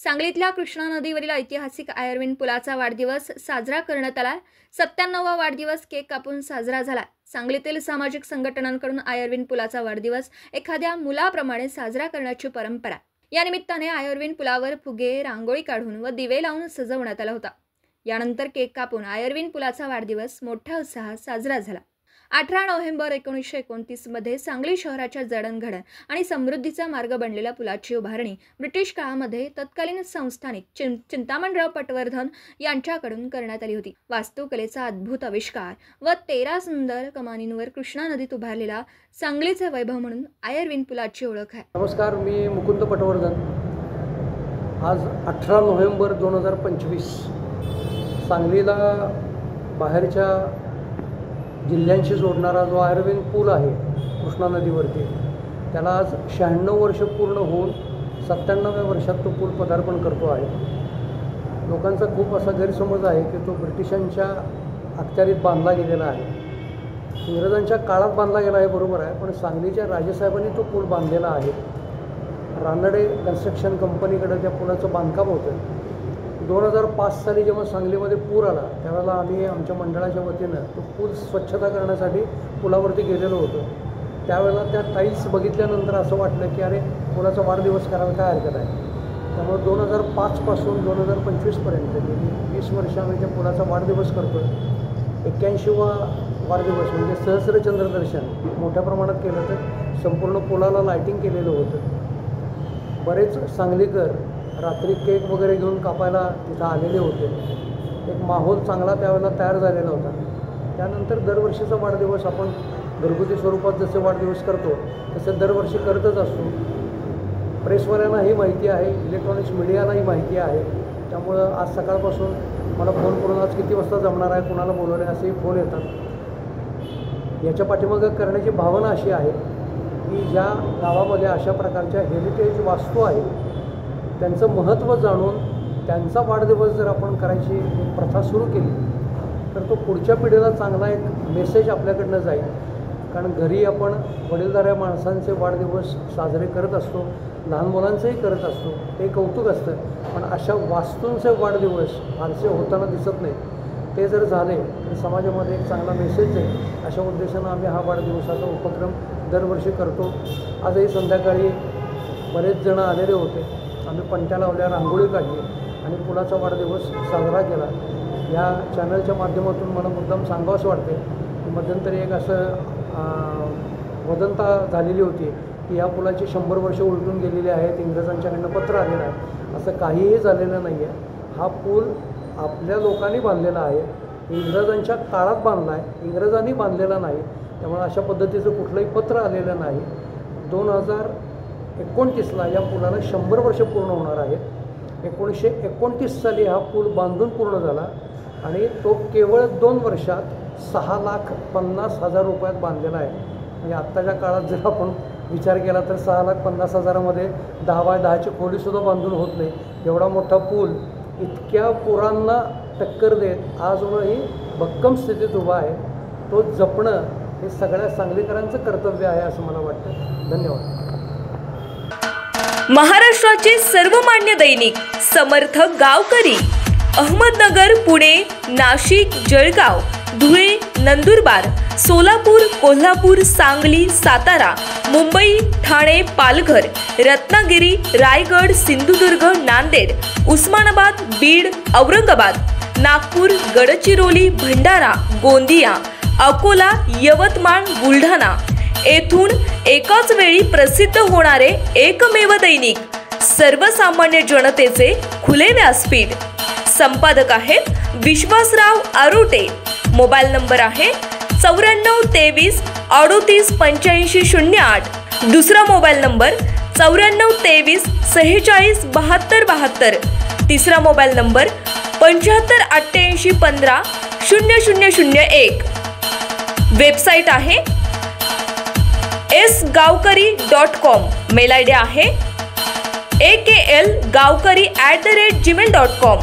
सांगलीतल्या कृष्णा नदीवरील ऐतिहासिक आयर्विन पुलाचा वाढदिवस साजरा करण्यात आला। 97वा वाढदिवस केक कापून साजरा झाला। सांगलीतील सामाजिक संघटनांकडून आयर्विन पुलाचा वाढदिवस एखाद्या मुलाप्रमाणे साजरा करण्याची परंपरा। या निमित्ताने आयर्विन पुलावर फुगे, रांगोळी काढून व दिवे लावून सजवण्यात आला होता। यानंतर केक कापून आयर्विन पुलाचा वाढदिवस मोठ्या उत्साहात साजरा झाला। 18 नोव्हेंबर 1929 मध्ये सांगली शहराच्या जडणघडण आणि समृद्धीचा मार्ग बनलेल्या पुलाची उभारणी ब्रिटिश काळामध्ये तत्कालीन संस्थानिक चिंतामणराव पटवर्धन यांच्याकडून करण्यात आली होती। वास्तुकलेचा अद्भुत आविष्कार व 13 सुंदर कमानींवर कृष्णा नदीत उभारलेला सांगलीचे वैभव म्हणून आयर्विन पुलाची ओळख आहे। नमस्कार, मी मुकुंद पटवर्धन। आज 18 नोव्हेंबर 2025 सांगलीला बाहेरच्या जिल्ह्यांशी जोडणारा जो आयर्विन पूल आहे कृष्णा नदीवरती, त्याला आज 96 वर्ष पूर्ण होऊन 97व्या वर्षात तो पूल पदार्पण करतो आहे। लोकांचा खूप असा गैरसमज आहे की तो ब्रिटिशांच्या अखत्यारीत बांधला गेलेला आहे, इंग्रजांच्या काळात बांधला गेला आहे, बरोबर आहे, पण सांगलीच्या राजेसाहेबांनी तो पूल बांधलेला आहे। रानडे कन्स्ट्रक्शन कंपनीकडे त्या पुलाचं बांधकाम होतं। 2005 साली जेव्हा सांगलीमध्ये पूर आला त्यावेळेला आम्ही आमच्या मंडळाच्या वतीनं तो पूल स्वच्छता करण्यासाठी पुलावरती गेलेलो होतो। त्यावेळेला त्या टाईल्स बघितल्यानंतर असं वाटलं की अरे, पुलाचा वाढदिवस करायला काय हरकत आहे। त्यामुळे 2005 पासून 2025पर्यंत गेली 20 वर्ष आम्ही त्या पुलाचा वाढदिवस करतो आहे। 81वा वाढदिवस म्हणजे सहस्रचंद्र दर्शन मोठ्या प्रमाणात केलं तर संपूर्ण पुलाला लायटिंग केलेलं होतं। बरेच सांगलीकर रात्री केक वगैरे घेऊन कापायला तिथं आलेले होते। एक माहोल चांगला त्यावेळेला तयार झालेला होता। त्यानंतर दरवर्षीचा वाढदिवस आपण घरगुती स्वरूपात जसे वाढदिवस करतो तसे दरवर्षी करतच असतो। प्रेसवाल्यांनाही माहिती आहे, इलेक्ट्रॉनिक्स मीडियालाही माहिती आहे। त्यामुळं आज सकाळपासून मला फोन करून आज किती वाजता जमणार आहे, कुणाला बोलवले असेही फोन येतात। याच्या पाठीमागं करण्याची भावना अशी आहे की ज्या गावामध्ये अशा प्रकारच्या हेरिटेज वास्तू आहेत त्यांचं महत्त्व जाणून त्यांचा वाढदिवस जर आपण करायची एक प्रथा सुरू केली तर तो पुढच्या पिढीला चांगला एक मेसेज आपल्याकडनं जाईल। कारण घरी आपण वडीलधाऱ्या माणसांचे वाढदिवस साजरे करत असतो, लहान मुलांचंही करत असतो, ते कौतुक असतं, पण अशा वास्तूंचे वाढदिवस फारसे होताना दिसत नाही। ते जर झाले तर समाजामध्ये एक चांगला मेसेज जाईल। अशा उद्देशानं आम्ही हा वाढदिवसाचा उपक्रम दरवर्षी करतो। आजही संध्याकाळी बरेच जण आलेले होते। आम्ही पणत्या लावल्या, रांगोळी काढली आणि पुलाचा वाढदिवस साजरा केला। या चॅनलच्या माध्यमातून मला मुद्दाम सांगावंसं वाटते की मध्यंतरी एक असं वदंता झालेली होती की या पुलाची 100 वर्ष उलटून गेलेली आहेत, इंग्रजांच्याकडनं पत्र आलेलं आहे। असं काहीही झालेलं नाही आहे। हा पूल आपल्या लोकांनी बांधलेला आहे, इंग्रजांच्या काळात बांधला आहे, इंग्रजांनी बांधलेला नाही। त्यामुळे अशा पद्धतीचं कुठलंही पत्र आलेलं नाही। 2029ला या पुलाला 100 वर्ष पूर्ण होणार आहेत। 1929 साली हा पूल बांधून पूर्ण झाला आणि तो केवळ 2 वर्षात 6,50,000 रुपयात बांधलेला आहे। म्हणजे आत्ताच्या काळात जर आपण विचार केला तर 6,50,000मध्ये 10 बाय 10ची खोलीसुद्धा बांधून होत नाही। एवढा मोठा पूल इतक्या पुरांना टक्कर देत अजूनही भक्कम स्थितीत उभा आहे। तो जपणं हे सगळ्या सांगलीकरांचं कर्तव्य आहे असं मला वाटतं। धन्यवाद। महाराष्ट्राचे सर्वमान्य दैनिक समर्थ गावकरी अहमदनगर, पुणे, नाशिक, जळगाव, धुळे, नंदुरबार, सोलापूर, कोल्हापूर, सांगली, सातारा, मुंबई, ठाणे, पालघर, रत्नागिरी, रायगड, सिंधुदुर्ग, नांदेड, उस्मानाबाद, बीड, औरंगाबाद, नागपूर, गडचिरोली, भंडारा, गोंदिया, अकोला, यवतमाळ, बुलढाणा येथून एकाच वेळी प्रसिद्ध होणारे एकमेव दैनिक, सर्वसामान्य जनतेचे खुले व्यासपीठ। संपादक आहेत विश्वासराव आरोटे। मोबाईल नंबर आहे 94 23 38 85 08। दुसरा मोबाईल नंबर 94 23 46 72 72। तिसरा मोबाईल नंबर 75 88 15 0001। वेबसाईट आहे sgavkari.com। मेल आयडी आहे akl gavkari@gmail.com।